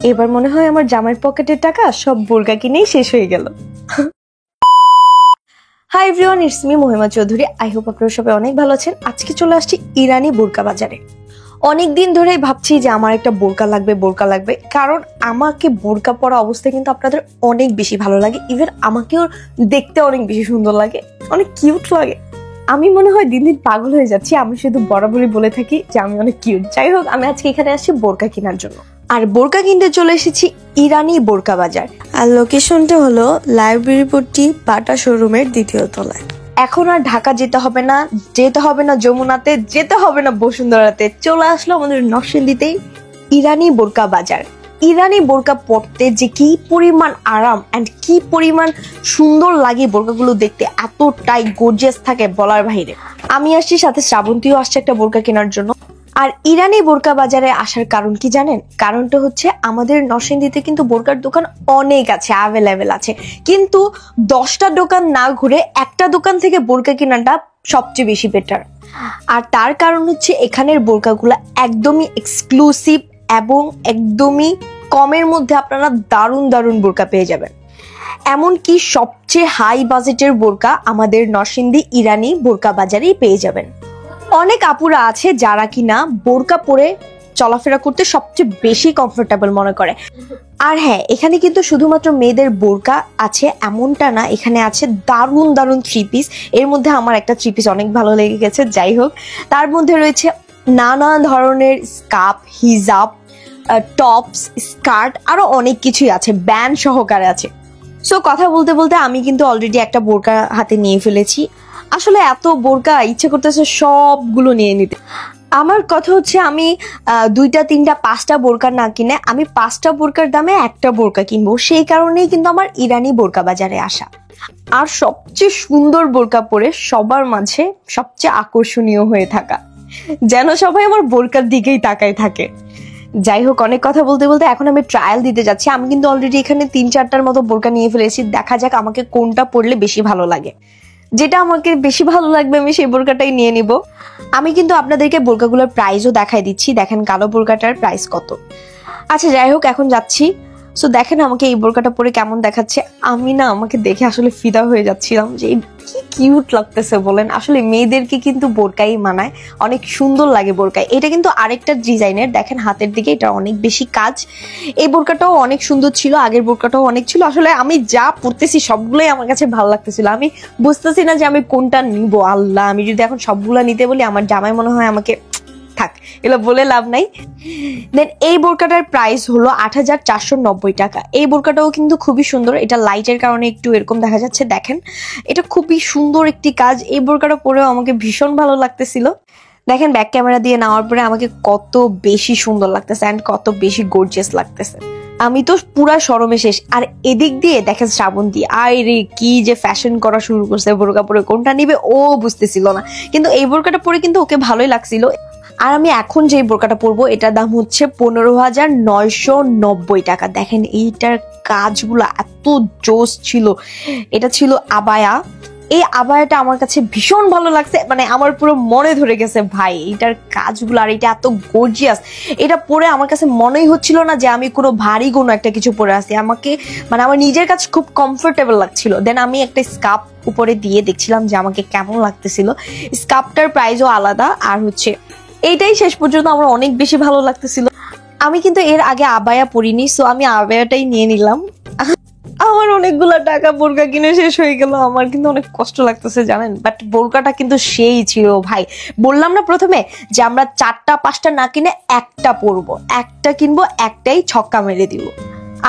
এবার মনে হয় আমার জামাইয়ের পকেটের টাকা সব বোরকা কিনেই শেষ হয়ে গেল। Hi everyone, it's me Mahima Chowdhury. I hope আপনারা সবাই অনেক ভালো আছেন। আজকে চলে আসছি ইরানি বোরকা বাজারে। অনেকদিন ধরেই ভাবছি যে আমার একটা বোরকা লাগবে, কারণ আমাকে বোরকা পরা অবস্থায় কিন্তু আপনাদের অনেক বেশি ভালো লাগে। ইভেন আমাকেও দেখতে অনেক বেশি সুন্দর লাগে, অনেক কিউট লাগে। আমি মনে হয় দিন দিন পাগল হয়ে যাচ্ছি। আমি শুধু বরাবরই বলে থাকি যে আমি অনেক কিউট। যাই হোক, আমি আজকে এখানে আসছি বোরকা কেনার জন্য। আর বোরকা কিনতে চলে এসেছি ইরানি বোরকা বাজার। আর লোকেশনটা হলো লাইব্রেরিপট্টি বাটা শোরুমের 2য় তলায়। এখন আর ঢাকা যেতে হবে না যমুনাতে, যেতে হবে না বসুন্ধরাতে। চলে আসলো আমাদের নরসিংদীতেই ইরানি বোরকা বাজার। ইরানি বোরকা পরতে যে কি পরিমাণ আরাম এন্ড কি পরিমাণ সুন্দর লাগে বোরকাগুলো দেখতে, এতটাই গর্জিয়াস থাকে বলার বাইরে। আমি আসছি, সাথে শ্রাবন্তীও আসছে একটা বোরকা কেনার জন্য। আর ইরানি বোরকা বাজারে আসার কারণ কি জানেন? কারণটা হচ্ছে আমাদের নরসিংদীতে কিন্তু বোরকার দোকান অনেক আছে, অ্যাভেলেবেল আছে, কিন্তু 10টা দোকান না ঘুরে একটা দোকান থেকে বোরকা কেনাটা সবচেয়ে বেশি বেটার। আর তার কারণ হচ্ছে এখানের বোরকাগুলো একদমই এক্সক্লুসিভ এবং একদমই কমের মধ্যে আপনারা দারুণ দারুণ বোরকা পেয়ে যাবেন। এমনকি সবচেয়ে হাই বাজেটের বোরকা আমাদের নরসিংদী ইরানি বোরকা বাজারেই পেয়ে যাবেন। অনেক আপুরা আছে যারা কিনা বোরকা পরে চলাফেরা করতে সবচেয়ে বেশি কমফোর্টেবল মনে করে। আর হ্যাঁ, এখানে কিন্তু শুধুমাত্র মেয়েদের বোরকা আছে এমনটা না, এখানে আছে দারুণ দারুণ 3 পিস। এর মধ্যে আমার একটা 3 পিস অনেক ভালো লেগে গেছে। যাই হোক, তার মধ্যে রয়েছে নানা ধরনের স্কার্ফ, হিজাব, টপস, স্কার্ট, আরো অনেক কিছুই আছে, ব্যান্ড সহকারে আছে। সো কথা বলতে বলতে আমি কিন্তু অলরেডি একটা বোরকা হাতে নিয়ে ফেলেছি। আসলে এত বোরকা ইচ্ছে করতেছে সবগুলো নিয়ে নিতে। আমার কথা হচ্ছে আমি 2টা 3টা 5টা বোরকা না কিনে আমি 5টা বোরকার দামে একটা বোরকা কিনবো। সেই কারণেই কিন্তু আমার ইরানি বোরকা বাজারে আসা। আর সবচেয়ে সুন্দর বোরকা পরে সবার মাঝে সবচেয়ে আকর্ষণীয় হয়ে থাকা, যেন সবাই আমার বোরকার দিকেই তাকায় থাকে। যাই হোক, অনেক কথা বলতে বলতে এখন আমি ট্রায়াল দিতে যাচ্ছি। আমি কিন্তু অলরেডি এখানে 3-4টার মতো বোরকা নিয়ে ফেলেছি। দেখা যাক আমাকে কোনটা পরলে বেশি ভালো লাগে। যেটা আমাকে বেশি ভালো লাগবে আমি সেই বোরকাটাই নিয়ে নিব। আমি কিন্তু আপনাদেরকে বোরকাগুলোর প্রাইসও দেখাই দিচ্ছি। দেখেন কালো বোরকাটার প্রাইস কত। আচ্ছা যাই হোক, এখন যাচ্ছি। সো দেখেন আমাকে এই বোরকাটা পরে কেমন দেখাচ্ছে। আমি না আমাকে দেখে আসলে ফিদা হয়ে যাচ্ছিলাম যে কি কিউট লাগতেছে বলেন। আসলে মেয়েদেরকে কিন্তু বোরকাই মানায়, অনেক সুন্দর লাগে বোরকায়। এটা কিন্তু আরেকটা ডিজাইনের, দেখেন হাতের দিকে এটা অনেক বেশি কাজ। এই বোরকাটাও অনেক সুন্দর ছিল, আগের বোরকাটাও অনেক ছিল। আসলে আমি যা পরতেছি সবগুলোই আমার কাছে ভালো লাগতেছিল। আমি বুঝতেছি না যে আমি কোনটা নিব। আল্লাহ, আমি যদি এখন সবগুলা নিতে বলি আমার জামাই মনে হয় আমাকে, থাক এগুলো বলে লাভ নাই। দেন এই বোরকাটার প্রাইস হলো 8,490 টাকা। এই বোরকাটাও কিন্তু খুবই সুন্দর। এটা লাইটের কারণে একটু এরকম দেখা যাচ্ছে, দেখেন এটা খুবই সুন্দর একটি কাজ। এই বোরকাটা পরেও আমাকে ভীষণ ভালো লাগতেছিল। দেখেন ব্যাক ক্যামেরা দিয়ে নেওয়ার পরে আমাকে কত বেশি সুন্দর লাগতেছে এন্ড কত বেশি গর্জিয়াস লাগতেছে। আমি তো পুরা শরমে শেষ। আর এদিক দিয়ে দেখেন শ্রাবন্তী, আরে কি যে ফ্যাশন করা শুরু করছে বোরকা পরে। কোনটা নিবে ও বুঝতেছিল না, কিন্তু এই বোরকাটা পরে কিন্তু ওকে ভালোই লাগছিল। আর আমি এখন যে বোরকাটা পরবো এটার দাম হচ্ছে 15,990 টাকা। দেখেন এইটার কাজগুলো এত জোস ছিল। এটা ছিল আবায়া। এই আবায়াটা আমার কাছে ভীষণ ভালো লাগছে, মানে আমার পুরো মনে ধরে গেছে ভাই এইটার কাজগুলো। আর এটা এত গর্জিয়াস, এটা পরে আমার কাছে মনেই হচ্ছিল না যে আমি কোনো ভারী কোনো একটা কিছু পরে আসি। আমাকে মানে আমার নিজের কাছে খুব কমফোর্টেবল লাগছিল। দেন আমি একটা স্কার্ফ উপরে দিয়ে দেখছিলাম যে আমাকে কেমন লাগতেছিল। স্কার্ফটার প্রাইসও আলাদা। আর হচ্ছে এইটাই শেষ পর্যন্ত আমার অনেক বেশি ভালো লাগতেছিল। আমি কিন্তু এর আগে আবায়া পরিনি, সো আমি আবায়াটাই নিয়ে নিলাম। আমার অনেকগুলা টাকা বোরকা কিনে শেষ হয়ে গেল। আমার কিন্তু অনেক কষ্ট লাগতেছে জানেন, বাট বোরকাটা কিন্তু সেই ছিল ভাই। বললাম না প্রথমে যে আমরা 4টা 5টা না কিনে একটা পরবো, একটা কিনবো, একটাই ছক্কা মেরে দিব।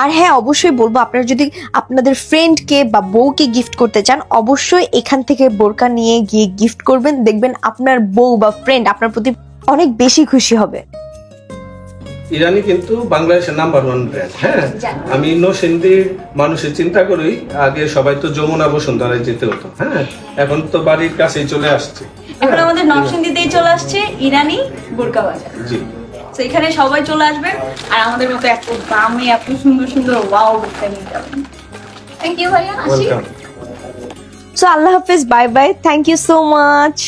আর হ্যাঁ, অবশ্যই বলবো আপনারা যদি আপনাদের ফ্রেন্ডকে বা বউকে গিফট করতে চান অবশ্যই এখান থেকে বোরকা নিয়ে গিয়ে গিফট করবেন। দেখবেন আপনার বউ বা ফ্রেন্ড আপনার প্রতি অনেক বেশি খুশি হবে। ইরানি কিন্তু বাংলাদেশের নাম্বার 1 ব্র্যান্ড। হ্যাঁ, আমি নরসিংদীর মানুষের চিন্তা করি, আগে সবাই তো যমুনা বসুন্ধরায় যেতে হতো। হ্যাঁ, এখন তো বাড়ির কাছেই চলে আসছে। এখন আমাদের নরসিংদীতেই চলে আসছে ইরানি বোরকা বাজার। জি, তো এখানে সবাই চলে আসবে আর আমাদের মতো এত দামে এত সুন্দর সুন্দর ওয়াও বোরকা নিয়ে যাবেন। থ্যাংক ইউ ভাইয়া, আসি। সো আল্লাহ হাফেজ, bye bye, thank you so much.